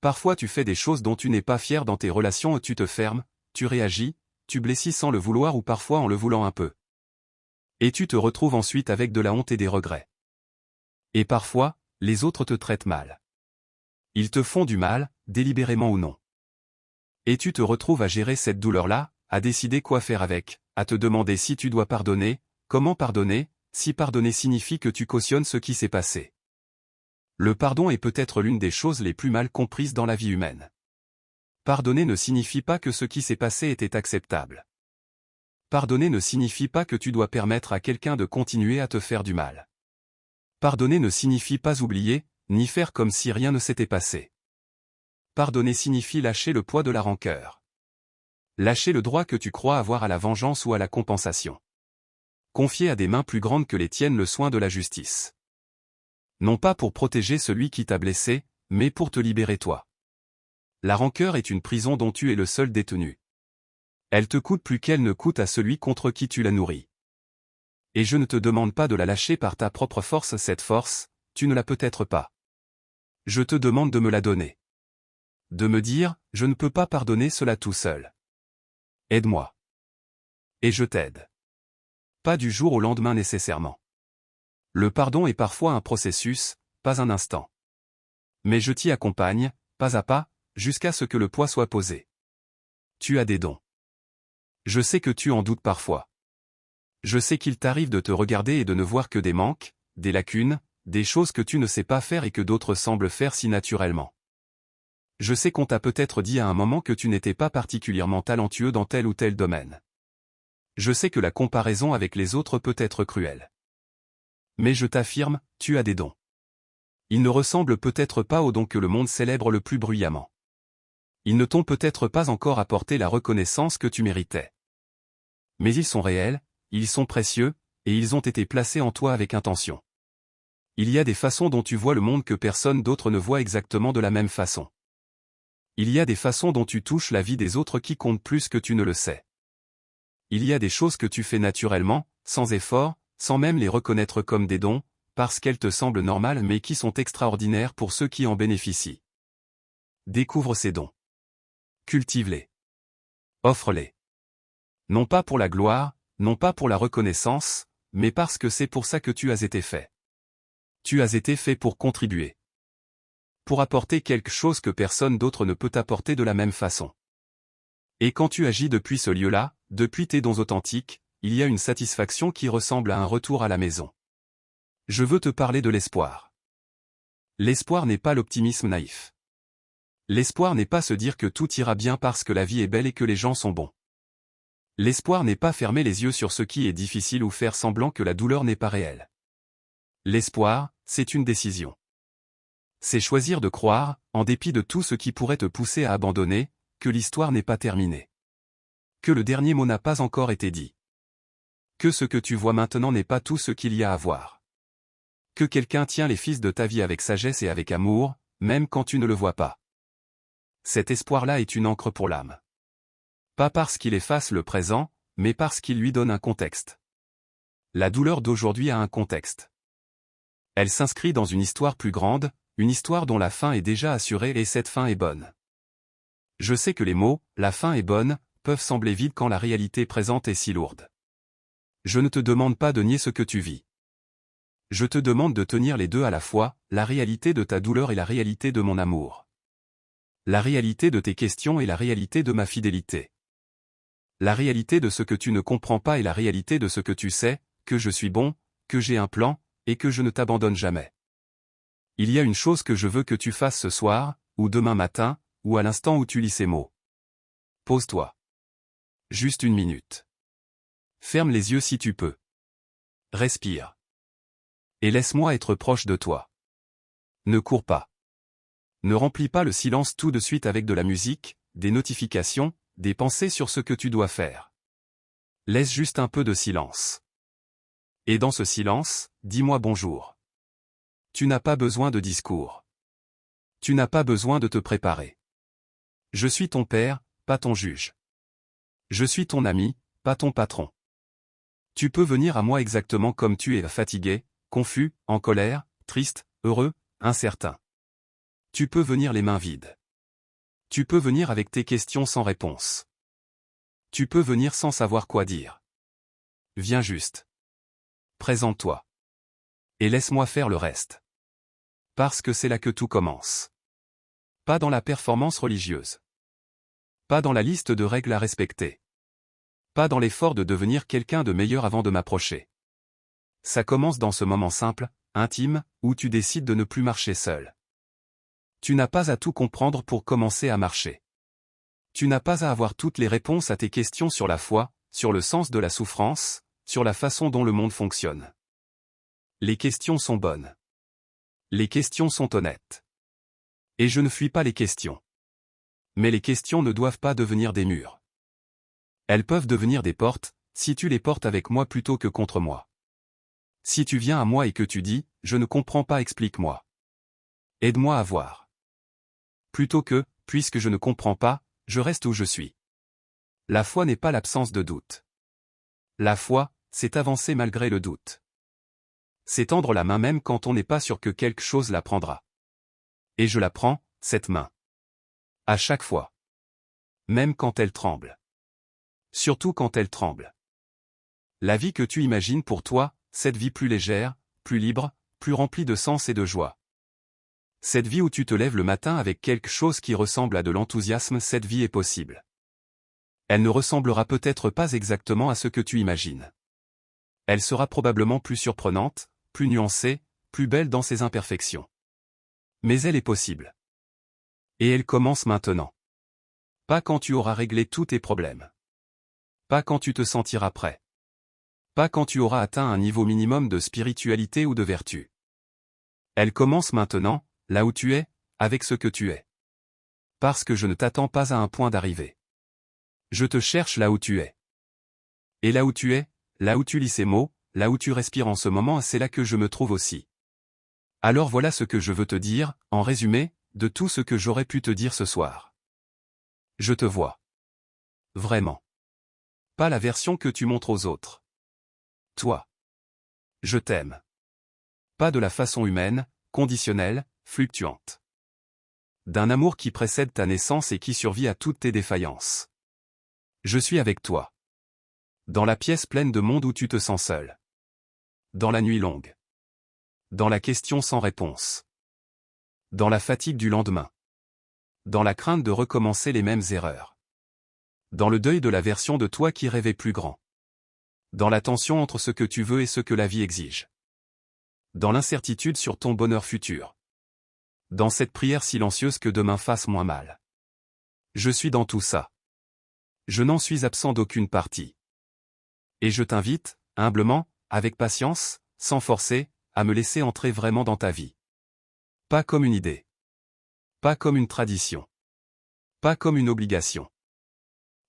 Parfois tu fais des choses dont tu n'es pas fier dans tes relations, tu te fermes, tu réagis, tu blessis sans le vouloir ou parfois en le voulant un peu. Et tu te retrouves ensuite avec de la honte et des regrets. Et parfois, les autres te traitent mal. Ils te font du mal, délibérément ou non. Et tu te retrouves à gérer cette douleur-là, à décider quoi faire avec, à te demander si tu dois pardonner, comment pardonner, si pardonner signifie que tu cautionnes ce qui s'est passé. Le pardon est peut-être l'une des choses les plus mal comprises dans la vie humaine. Pardonner ne signifie pas que ce qui s'est passé était acceptable. Pardonner ne signifie pas que tu dois permettre à quelqu'un de continuer à te faire du mal. Pardonner ne signifie pas oublier, ni faire comme si rien ne s'était passé. Pardonner signifie lâcher le poids de la rancœur. Lâcher le droit que tu crois avoir à la vengeance ou à la compensation. Confier à des mains plus grandes que les tiennes le soin de la justice. Non pas pour protéger celui qui t'a blessé, mais pour te libérer toi. La rancœur est une prison dont tu es le seul détenu. Elle te coûte plus qu'elle ne coûte à celui contre qui tu la nourris. Et je ne te demande pas de la lâcher par ta propre force, cette force, tu ne l'as peut-être pas. Je te demande de me la donner. De me dire, je ne peux pas pardonner cela tout seul. Aide-moi. Et je t'aide. Pas du jour au lendemain nécessairement. Le pardon est parfois un processus, pas un instant. Mais je t'y accompagne, pas à pas, jusqu'à ce que le poids soit posé. Tu as des dons. Je sais que tu en doutes parfois. Je sais qu'il t'arrive de te regarder et de ne voir que des manques, des lacunes, des choses que tu ne sais pas faire et que d'autres semblent faire si naturellement. Je sais qu'on t'a peut-être dit à un moment que tu n'étais pas particulièrement talentueux dans tel ou tel domaine. Je sais que la comparaison avec les autres peut être cruelle. Mais je t'affirme, tu as des dons. Ils ne ressemblent peut-être pas aux dons que le monde célèbre le plus bruyamment. Ils ne t'ont peut-être pas encore apporté la reconnaissance que tu méritais. Mais ils sont réels, ils sont précieux, et ils ont été placés en toi avec intention. Il y a des façons dont tu vois le monde que personne d'autre ne voit exactement de la même façon. Il y a des façons dont tu touches la vie des autres qui comptent plus que tu ne le sais. Il y a des choses que tu fais naturellement, sans effort, sans même les reconnaître comme des dons, parce qu'elles te semblent normales mais qui sont extraordinaires pour ceux qui en bénéficient. Découvre ces dons. Cultive-les. Offre-les. Non pas pour la gloire, non pas pour la reconnaissance, mais parce que c'est pour ça que tu as été fait. Tu as été fait pour contribuer. Pour apporter quelque chose que personne d'autre ne peut apporter de la même façon. Et quand tu agis depuis ce lieu-là, depuis tes dons authentiques, il y a une satisfaction qui ressemble à un retour à la maison. Je veux te parler de l'espoir. L'espoir n'est pas l'optimisme naïf. L'espoir n'est pas se dire que tout ira bien parce que la vie est belle et que les gens sont bons. L'espoir n'est pas fermer les yeux sur ce qui est difficile ou faire semblant que la douleur n'est pas réelle. L'espoir, c'est une décision. C'est choisir de croire, en dépit de tout ce qui pourrait te pousser à abandonner, que l'histoire n'est pas terminée. Que le dernier mot n'a pas encore été dit. Que ce que tu vois maintenant n'est pas tout ce qu'il y a à voir. Que quelqu'un tient les fils de ta vie avec sagesse et avec amour, même quand tu ne le vois pas. Cet espoir-là est une encre pour l'âme. Pas parce qu'il efface le présent, mais parce qu'il lui donne un contexte. La douleur d'aujourd'hui a un contexte. Elle s'inscrit dans une histoire plus grande, une histoire dont la fin est déjà assurée et cette fin est bonne. Je sais que les mots « la fin est bonne » peuvent sembler vides quand la réalité présente est si lourde. Je ne te demande pas de nier ce que tu vis. Je te demande de tenir les deux à la fois, la réalité de ta douleur et la réalité de mon amour. La réalité de tes questions et la réalité de ma fidélité. La réalité de ce que tu ne comprends pas et la réalité de ce que tu sais, que je suis bon, que j'ai un plan, et que je ne t'abandonne jamais. Il y a une chose que je veux que tu fasses ce soir, ou demain matin, ou à l'instant où tu lis ces mots. Pose-toi. Juste une minute. Ferme les yeux si tu peux. Respire. Et laisse-moi être proche de toi. Ne cours pas. Ne remplis pas le silence tout de suite avec de la musique, des notifications, des pensées sur ce que tu dois faire. Laisse juste un peu de silence. Et dans ce silence, dis-moi bonjour. Tu n'as pas besoin de discours. Tu n'as pas besoin de te préparer. Je suis ton père, pas ton juge. Je suis ton ami, pas ton patron. Tu peux venir à moi exactement comme tu es, fatigué, confus, en colère, triste, heureux, incertain. Tu peux venir les mains vides. Tu peux venir avec tes questions sans réponse. Tu peux venir sans savoir quoi dire. Viens juste. Présente-toi. Et laisse-moi faire le reste. Parce que c'est là que tout commence. Pas dans la performance religieuse. Pas dans la liste de règles à respecter. Pas dans l'effort de devenir quelqu'un de meilleur avant de m'approcher. Ça commence dans ce moment simple, intime, où tu décides de ne plus marcher seul. Tu n'as pas à tout comprendre pour commencer à marcher. Tu n'as pas à avoir toutes les réponses à tes questions sur la foi, sur le sens de la souffrance, sur la façon dont le monde fonctionne. Les questions sont bonnes. Les questions sont honnêtes. Et je ne fuis pas les questions. Mais les questions ne doivent pas devenir des murs. Elles peuvent devenir des portes, si tu les portes avec moi plutôt que contre moi. Si tu viens à moi et que tu dis, je ne comprends pas, explique-moi. Aide-moi à voir. Plutôt que, puisque je ne comprends pas, je reste où je suis. La foi n'est pas l'absence de doute. La foi, c'est avancer malgré le doute. C'est tendre la main même quand on n'est pas sûr que quelque chose la prendra. Et je la prends, cette main. À chaque fois. Même quand elle tremble. Surtout quand elle tremble. La vie que tu imagines pour toi, cette vie plus légère, plus libre, plus remplie de sens et de joie. Cette vie où tu te lèves le matin avec quelque chose qui ressemble à de l'enthousiasme, cette vie est possible. Elle ne ressemblera peut-être pas exactement à ce que tu imagines. Elle sera probablement plus surprenante, plus nuancée, plus belle dans ses imperfections. Mais elle est possible. Et elle commence maintenant. Pas quand tu auras réglé tous tes problèmes. Pas quand tu te sentiras prêt. Pas quand tu auras atteint un niveau minimum de spiritualité ou de vertu. Elle commence maintenant, là où tu es, avec ce que tu es. Parce que je ne t'attends pas à un point d'arrivée. Je te cherche là où tu es. Et là où tu es, là où tu lis ces mots, là où tu respires en ce moment, c'est là que je me trouve aussi. Alors voilà ce que je veux te dire, en résumé, de tout ce que j'aurais pu te dire ce soir. Je te vois. Vraiment. Pas la version que tu montres aux autres. Toi. Je t'aime. Pas de la façon humaine, conditionnelle, fluctuante. D'un amour qui précède ta naissance et qui survit à toutes tes défaillances. Je suis avec toi. Dans la pièce pleine de monde où tu te sens seul. Dans la nuit longue. Dans la question sans réponse. Dans la fatigue du lendemain. Dans la crainte de recommencer les mêmes erreurs. Dans le deuil de la version de toi qui rêvait plus grand. Dans la tension entre ce que tu veux et ce que la vie exige. Dans l'incertitude sur ton bonheur futur. Dans cette prière silencieuse que demain fasse moins mal. Je suis dans tout ça. Je n'en suis absent d'aucune partie. Et je t'invite, humblement, avec patience, sans forcer, à me laisser entrer vraiment dans ta vie. Pas comme une idée. Pas comme une tradition. Pas comme une obligation.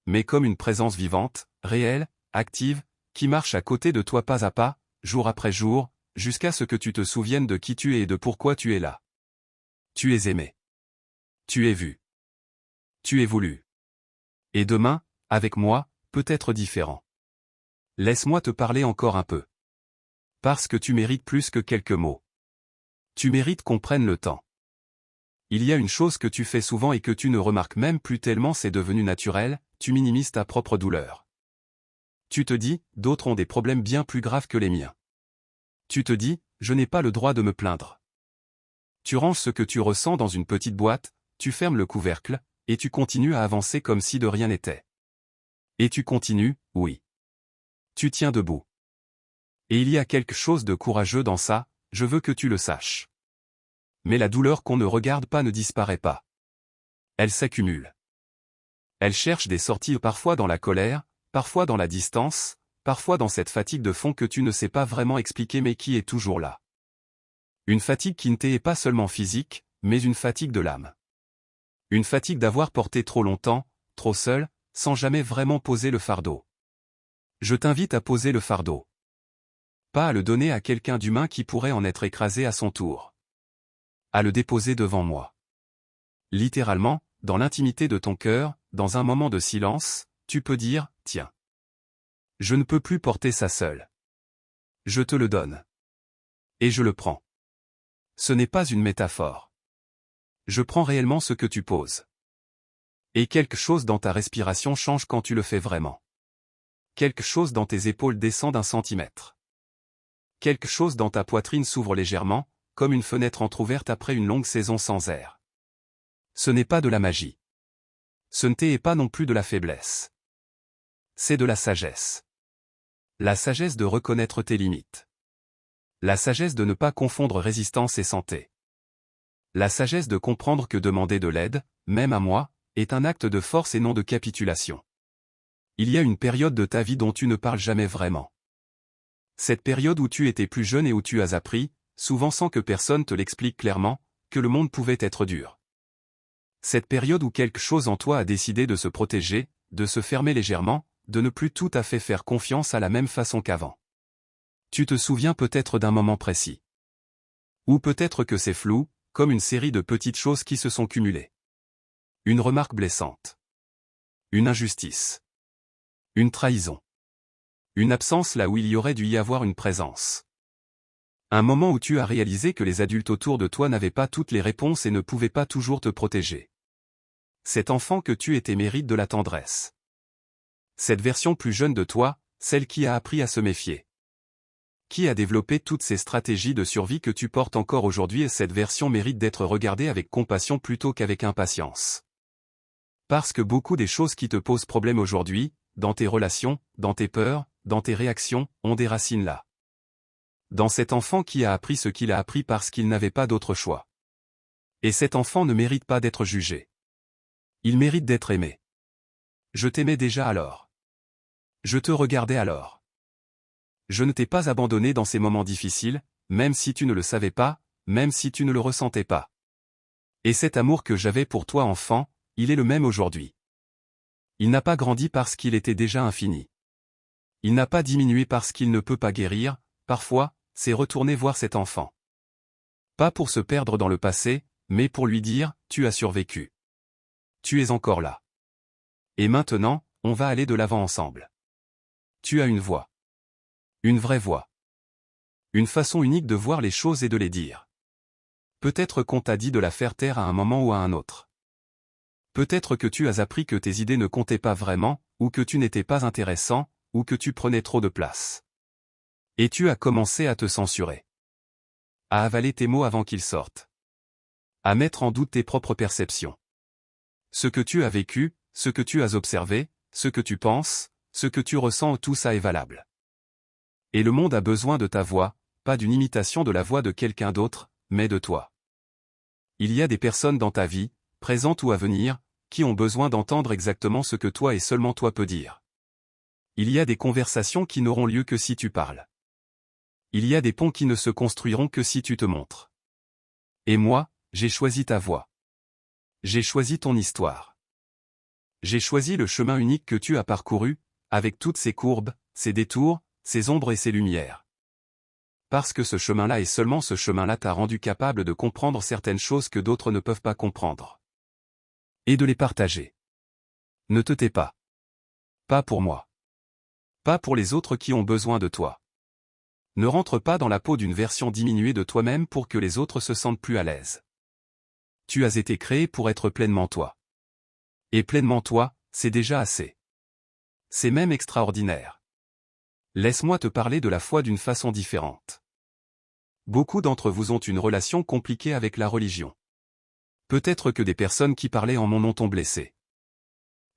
Mais comme une présence vivante, réelle, active, qui marche à côté de toi pas à pas, jour après jour, jusqu'à ce que tu te souviennes de qui tu es et de pourquoi tu es là. Tu es aimé. Tu es vu. Tu es voulu. Et demain, avec moi, peut être différent. Laisse-moi te parler encore un peu. Parce que tu mérites plus que quelques mots. Tu mérites qu'on prenne le temps. Il y a une chose que tu fais souvent et que tu ne remarques même plus tellement c'est devenu naturel, tu minimises ta propre douleur. Tu te dis, d'autres ont des problèmes bien plus graves que les miens. Tu te dis, je n'ai pas le droit de me plaindre. Tu ranges ce que tu ressens dans une petite boîte, tu fermes le couvercle, et tu continues à avancer comme si de rien n'était. Et tu continues, oui. Tu tiens debout. Et il y a quelque chose de courageux dans ça, je veux que tu le saches. Mais la douleur qu'on ne regarde pas ne disparaît pas. Elle s'accumule. Elle cherche des sorties parfois dans la colère, parfois dans la distance, parfois dans cette fatigue de fond que tu ne sais pas vraiment expliquer mais qui est toujours là. Une fatigue qui ne t'est pas seulement physique, mais une fatigue de l'âme. Une fatigue d'avoir porté trop longtemps, trop seul, sans jamais vraiment poser le fardeau. Je t'invite à poser le fardeau. Pas à le donner à quelqu'un d'humain qui pourrait en être écrasé à son tour. À le déposer devant moi. Littéralement, dans l'intimité de ton cœur, dans un moment de silence, tu peux dire, tiens. Je ne peux plus porter ça seul. Je te le donne. Et je le prends. Ce n'est pas une métaphore. Je prends réellement ce que tu poses. Et quelque chose dans ta respiration change quand tu le fais vraiment. Quelque chose dans tes épaules descend d'1 centimètre. Quelque chose dans ta poitrine s'ouvre légèrement, comme une fenêtre entr'ouverte après une longue saison sans air. Ce n'est pas de la magie. Ce n'est pas non plus de la faiblesse. C'est de la sagesse. La sagesse de reconnaître tes limites. La sagesse de ne pas confondre résistance et santé. La sagesse de comprendre que demander de l'aide, même à moi, est un acte de force et non de capitulation. Il y a une période de ta vie dont tu ne parles jamais vraiment. Cette période où tu étais plus jeune et où tu as appris, souvent sans que personne te l'explique clairement, que le monde pouvait être dur. Cette période où quelque chose en toi a décidé de se protéger, de se fermer légèrement, de ne plus tout à fait faire confiance à la même façon qu'avant. Tu te souviens peut-être d'un moment précis. Ou peut-être que c'est flou, comme une série de petites choses qui se sont cumulées. Une remarque blessante. Une injustice. Une trahison. Une absence là où il y aurait dû y avoir une présence. Un moment où tu as réalisé que les adultes autour de toi n'avaient pas toutes les réponses et ne pouvaient pas toujours te protéger. Cet enfant que tu étais mérite de la tendresse. Cette version plus jeune de toi, celle qui a appris à se méfier. Qui a développé toutes ces stratégies de survie que tu portes encore aujourd'hui et cette version mérite d'être regardée avec compassion plutôt qu'avec impatience. Parce que beaucoup des choses qui te posent problème aujourd'hui, dans tes relations, dans tes peurs, dans tes réactions, ont des racines là. Dans cet enfant qui a appris ce qu'il a appris parce qu'il n'avait pas d'autre choix. Et cet enfant ne mérite pas d'être jugé. Il mérite d'être aimé. Je t'aimais déjà alors. Je te regardais alors. Je ne t'ai pas abandonné dans ces moments difficiles, même si tu ne le savais pas, même si tu ne le ressentais pas. Et cet amour que j'avais pour toi enfant, il est le même aujourd'hui. Il n'a pas grandi parce qu'il était déjà infini. Il n'a pas diminué parce qu'il ne peut pas guérir, parfois, c'est retourner voir cet enfant. Pas pour se perdre dans le passé, mais pour lui dire, tu as survécu. Tu es encore là. Et maintenant, on va aller de l'avant ensemble. Tu as une voix. Une vraie voix. Une façon unique de voir les choses et de les dire. Peut-être qu'on t'a dit de la faire taire à un moment ou à un autre. Peut-être que tu as appris que tes idées ne comptaient pas vraiment, ou que tu n'étais pas intéressant, ou que tu prenais trop de place. Et tu as commencé à te censurer. À avaler tes mots avant qu'ils sortent. À mettre en doute tes propres perceptions. Ce que tu as vécu, ce que tu as observé, ce que tu penses, ce que tu ressens, tout ça est valable. Et le monde a besoin de ta voix, pas d'une imitation de la voix de quelqu'un d'autre, mais de toi. Il y a des personnes dans ta vie, présentes ou à venir, qui ont besoin d'entendre exactement ce que toi et seulement toi peux dire. Il y a des conversations qui n'auront lieu que si tu parles. Il y a des ponts qui ne se construiront que si tu te montres. Et moi, j'ai choisi ta voix. J'ai choisi ton histoire. J'ai choisi le chemin unique que tu as parcouru, avec toutes ses courbes, ses détours, ses ombres et ses lumières. Parce que ce chemin-là et seulement ce chemin-là t'a rendu capable de comprendre certaines choses que d'autres ne peuvent pas comprendre. Et de les partager. Ne te tais pas. Pas pour moi. Pas pour les autres qui ont besoin de toi. Ne rentre pas dans la peau d'une version diminuée de toi-même pour que les autres se sentent plus à l'aise. Tu as été créé pour être pleinement toi. Et pleinement toi, c'est déjà assez. C'est même extraordinaire. Laisse-moi te parler de la foi d'une façon différente. Beaucoup d'entre vous ont une relation compliquée avec la religion. Peut-être que des personnes qui parlaient en mon nom t'ont blessé.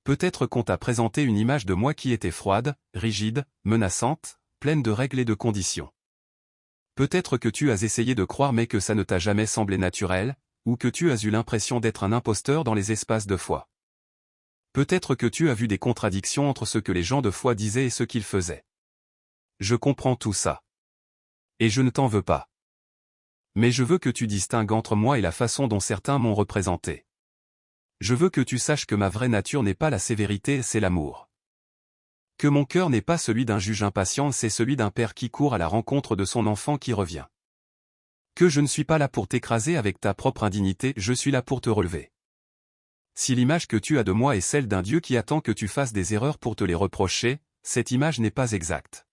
Peut-être qu'on t'a présenté une image de moi qui était froide, rigide, menaçante, pleine de règles et de conditions. Peut-être que tu as essayé de croire mais que ça ne t'a jamais semblé naturel, ou que tu as eu l'impression d'être un imposteur dans les espaces de foi. Peut-être que tu as vu des contradictions entre ce que les gens de foi disaient et ce qu'ils faisaient. Je comprends tout ça. Et je ne t'en veux pas. Mais je veux que tu distingues entre moi et la façon dont certains m'ont représenté. Je veux que tu saches que ma vraie nature n'est pas la sévérité, c'est l'amour. Que mon cœur n'est pas celui d'un juge impatient, c'est celui d'un père qui court à la rencontre de son enfant qui revient. Que je ne suis pas là pour t'écraser avec ta propre indignité, je suis là pour te relever. Si l'image que tu as de moi est celle d'un Dieu qui attend que tu fasses des erreurs pour te les reprocher, cette image n'est pas exacte.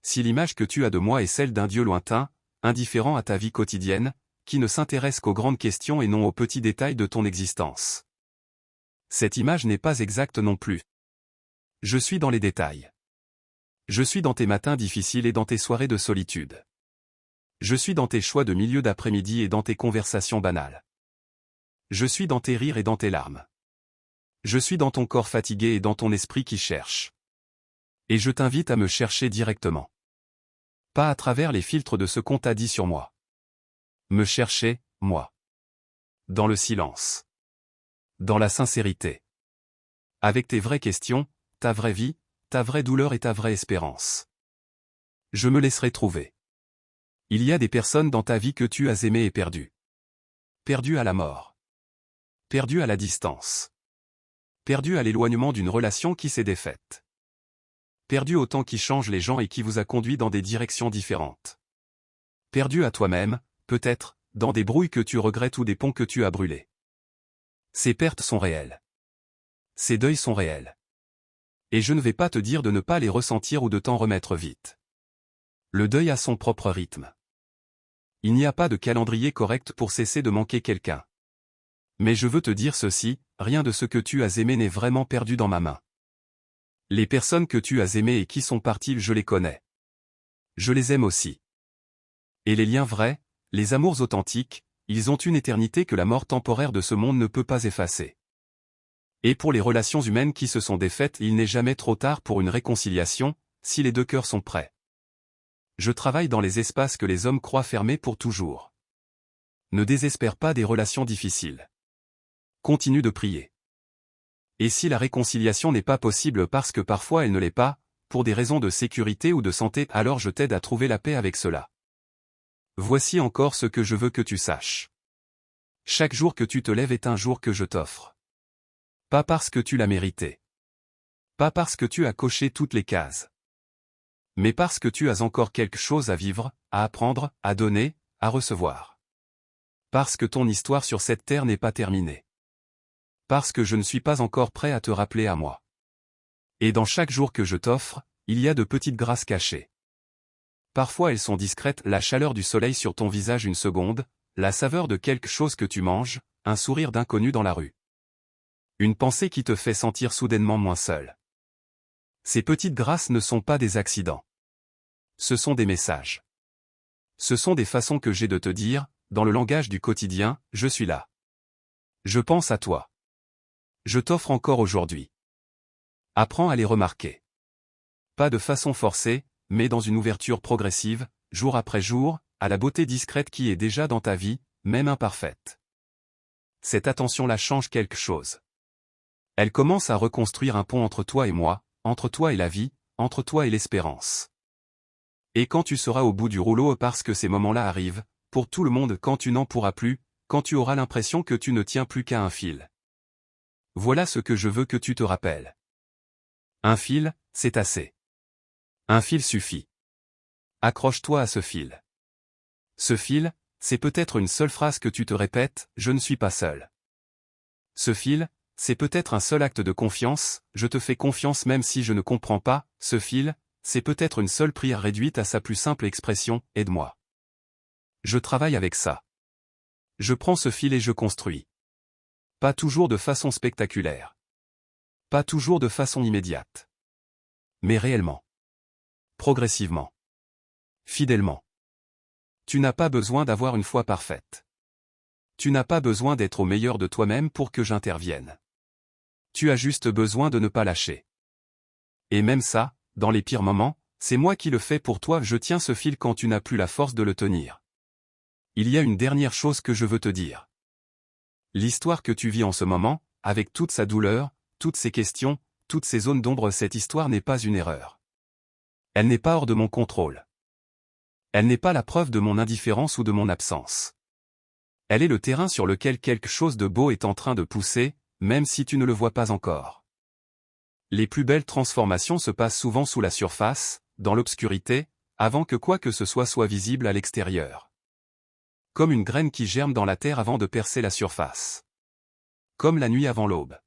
Si l'image que tu as de moi est celle d'un Dieu lointain, indifférent à ta vie quotidienne, qui ne s'intéresse qu'aux grandes questions et non aux petits détails de ton existence. Cette image n'est pas exacte non plus. Je suis dans les détails. Je suis dans tes matins difficiles et dans tes soirées de solitude. Je suis dans tes choix de milieu d'après-midi et dans tes conversations banales. Je suis dans tes rires et dans tes larmes. Je suis dans ton corps fatigué et dans ton esprit qui cherche. Et je t'invite à me chercher directement. Pas à travers les filtres de ce qu'on t'a dit sur moi. Me chercher, moi. Dans le silence. Dans la sincérité. Avec tes vraies questions, ta vraie vie, ta vraie douleur et ta vraie espérance. Je me laisserai trouver. Il y a des personnes dans ta vie que tu as aimées et perdues. Perdues à la mort. Perdues à la distance. Perdues à l'éloignement d'une relation qui s'est défaite. Perdues au temps qui change les gens et qui vous a conduit dans des directions différentes. Perdues à toi-même, peut-être, dans des brouilles que tu regrettes ou des ponts que tu as brûlés. Ces pertes sont réelles. Ces deuils sont réels. Et je ne vais pas te dire de ne pas les ressentir ou de t'en remettre vite. Le deuil a son propre rythme. Il n'y a pas de calendrier correct pour cesser de manquer quelqu'un. Mais je veux te dire ceci, rien de ce que tu as aimé n'est vraiment perdu dans ma main. Les personnes que tu as aimées et qui sont parties, je les connais. Je les aime aussi. Et les liens vrais, les amours authentiques, ils ont une éternité que la mort temporaire de ce monde ne peut pas effacer. Et pour les relations humaines qui se sont défaites, il n'est jamais trop tard pour une réconciliation, si les deux cœurs sont prêts. Je travaille dans les espaces que les hommes croient fermés pour toujours. Ne désespère pas des relations difficiles. Continue de prier. Et si la réconciliation n'est pas possible parce que parfois elle ne l'est pas, pour des raisons de sécurité ou de santé, alors je t'aide à trouver la paix avec cela. Voici encore ce que je veux que tu saches. Chaque jour que tu te lèves est un jour que je t'offre. Pas parce que tu l'as mérité. Pas parce que tu as coché toutes les cases. Mais parce que tu as encore quelque chose à vivre, à apprendre, à donner, à recevoir. Parce que ton histoire sur cette terre n'est pas terminée. Parce que je ne suis pas encore prêt à te rappeler à moi. Et dans chaque jour que je t'offre, il y a de petites grâces cachées. Parfois elles sont discrètes, la chaleur du soleil sur ton visage une seconde, la saveur de quelque chose que tu manges, un sourire d'inconnu dans la rue. Une pensée qui te fait sentir soudainement moins seul. Ces petites grâces ne sont pas des accidents. Ce sont des messages. Ce sont des façons que j'ai de te dire, dans le langage du quotidien, je suis là. Je pense à toi. Je t'offre encore aujourd'hui. Apprends à les remarquer. Pas de façon forcée, mais dans une ouverture progressive, jour après jour, à la beauté discrète qui est déjà dans ta vie, même imparfaite. Cette attention-là change quelque chose. Elle commence à reconstruire un pont entre toi et moi, entre toi et la vie, entre toi et l'espérance. Et quand tu seras au bout du rouleau parce que ces moments-là arrivent, pour tout le monde quand tu n'en pourras plus, quand tu auras l'impression que tu ne tiens plus qu'à un fil. Voilà ce que je veux que tu te rappelles. Un fil, c'est assez. Un fil suffit. Accroche-toi à ce fil. Ce fil, c'est peut-être une seule phrase que tu te répètes, je ne suis pas seul. Ce fil, c'est peut-être un seul acte de confiance, je te fais confiance même si je ne comprends pas, ce fil, c'est peut-être une seule prière réduite à sa plus simple expression, aide-moi. Je travaille avec ça. Je prends ce fil et je construis. Pas toujours de façon spectaculaire. Pas toujours de façon immédiate. Mais réellement. Progressivement. Fidèlement. Tu n'as pas besoin d'avoir une foi parfaite. Tu n'as pas besoin d'être au meilleur de toi-même pour que j'intervienne. Tu as juste besoin de ne pas lâcher. Et même ça, dans les pires moments, c'est moi qui le fais pour toi, je tiens ce fil quand tu n'as plus la force de le tenir. Il y a une dernière chose que je veux te dire. L'histoire que tu vis en ce moment, avec toute sa douleur, toutes ces questions, toutes ces zones d'ombre, cette histoire n'est pas une erreur. Elle n'est pas hors de mon contrôle. Elle n'est pas la preuve de mon indifférence ou de mon absence. Elle est le terrain sur lequel quelque chose de beau est en train de pousser, même si tu ne le vois pas encore. Les plus belles transformations se passent souvent sous la surface, dans l'obscurité, avant que quoi que ce soit visible à l'extérieur. Comme une graine qui germe dans la terre avant de percer la surface. Comme la nuit avant l'aube.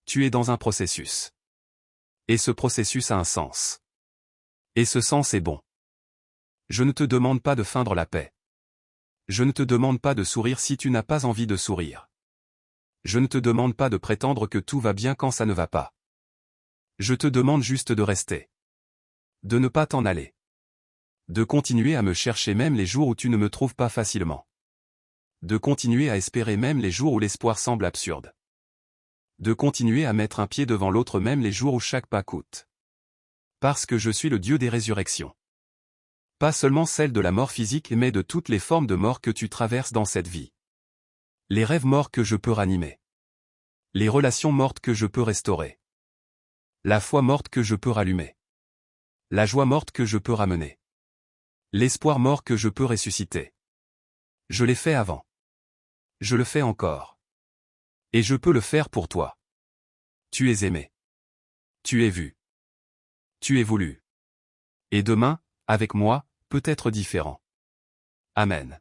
Tu es dans un processus. Et ce processus a un sens. Et ce sens est bon. Je ne te demande pas de feindre la paix. Je ne te demande pas de sourire si tu n'as pas envie de sourire. Je ne te demande pas de prétendre que tout va bien quand ça ne va pas. Je te demande juste de rester. De ne pas t'en aller. De continuer à me chercher même les jours où tu ne me trouves pas facilement. De continuer à espérer même les jours où l'espoir semble absurde. De continuer à mettre un pied devant l'autre même les jours où chaque pas coûte. Parce que je suis le Dieu des résurrections. Pas seulement celle de la mort physique mais de toutes les formes de mort que tu traverses dans cette vie. Les rêves morts que je peux ranimer. Les relations mortes que je peux restaurer. La foi morte que je peux rallumer. La joie morte que je peux ramener. L'espoir mort que je peux ressusciter. Je l'ai fait avant. Je le fais encore. Et je peux le faire pour toi. Tu es aimé. Tu es vu. Tu es voulu. Et demain, avec moi, peut être différent. Amen.